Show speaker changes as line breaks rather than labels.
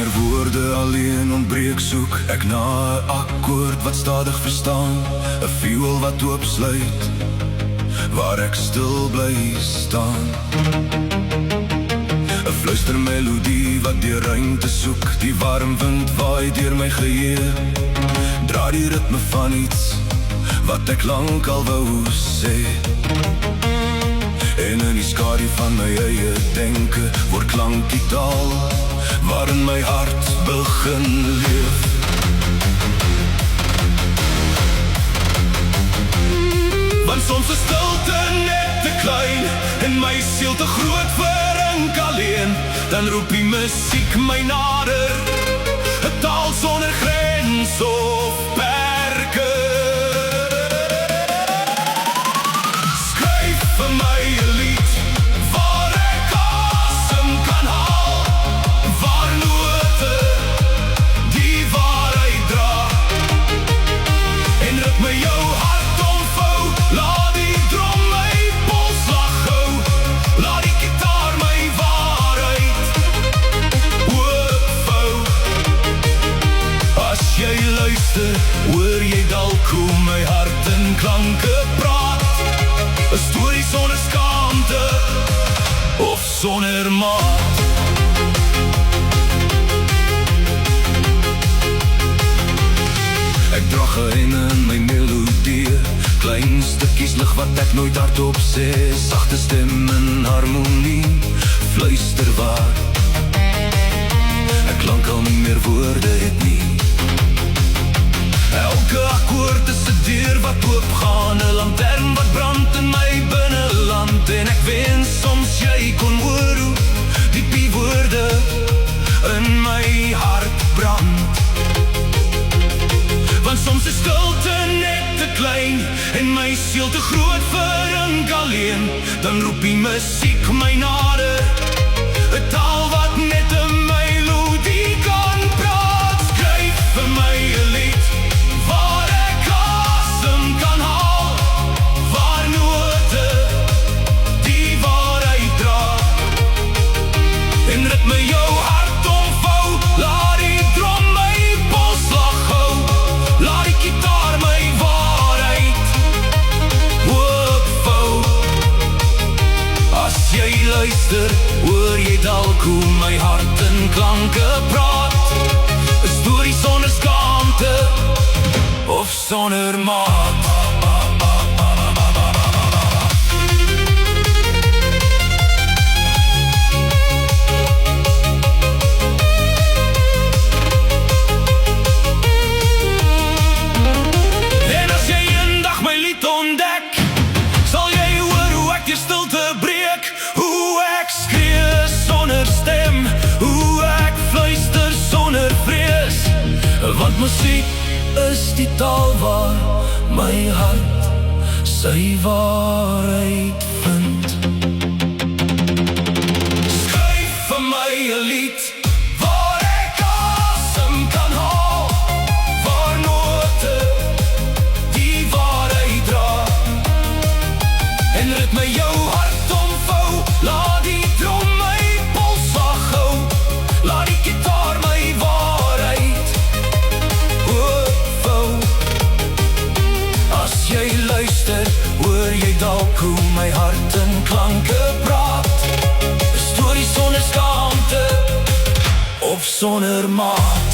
Wanneer woorde alleen ontbreek, soek ek na 'n akkoord wat stadig verstaan, 'n viool wat oopsluit waar ek stil bly staan. 'n Fluistermelodie wat die ruimte soek, die warm wind waai deur my geheue, dra die ritme van iets wat ek lank al wou sê. En in die skadu van my eie denke word klank die taal waarin my hart begin leef. Want soms is stilte net te klein en my siel te groot vir ink alleen, dan roep die musiek my nader, 'n taal sonder grens of perke. Skryf vir my 'n lied waar ek asem kan haal, waar note die waarheid dra, en ritme jou hart omvou. Laat die drum my polslag hou, laat die gitaar my waarheid oopvou. As jy luister, hoor jy dalk hoe my hart in klanke praat, 'n storie sonder skaamte of sonder maat. Ek dra geheime in my melodie, klein stukkies lig wat ek nooit hardop sê, sagte stem in harmonie, fluister waar ek klank al nie meer woorde het nie. Elke akkoord is 'n deur wat oopgaan, 'n lantern wat brand in my binneland, en ek wens soms jy kon hoor hoe diep die woorde in my hart brand. Want soms is stilte net te klein en my siel te groot vir ink alleen, dan roep die musiek my nader, 'n taal wat net 'n melodie kan praat. Skryf vir my 'n lied waar ek asem kan haal, waar note die waarheid dra, en ritme jou hart omvou. Laat die drum my polslag hou, laat die gitaar my waarheid oopvou. As jy luister, hoor jy dalk hoe my hart in klanke praat, 'n storie sonder skaamte of sonder maat. En as jy eendag my lied ontdek, sal jy hoor hoe ek die stilte breek, hoe ek skree sonder stem, hoe ek fluister sonder vrees, want musiek is die taal waar my hart sy waarheid vind. Skryf vir my 'n lied waar ek asem kan haal, waar note die waarheid dra, en ritme jou hart omvou. Laat die drum my polslag hou, laat die gitaar my waarheid oopvou. As jy luister, hoor jy dalk hoe my hart in klanke praat, 'n storie sonder skaamte of sonder maat.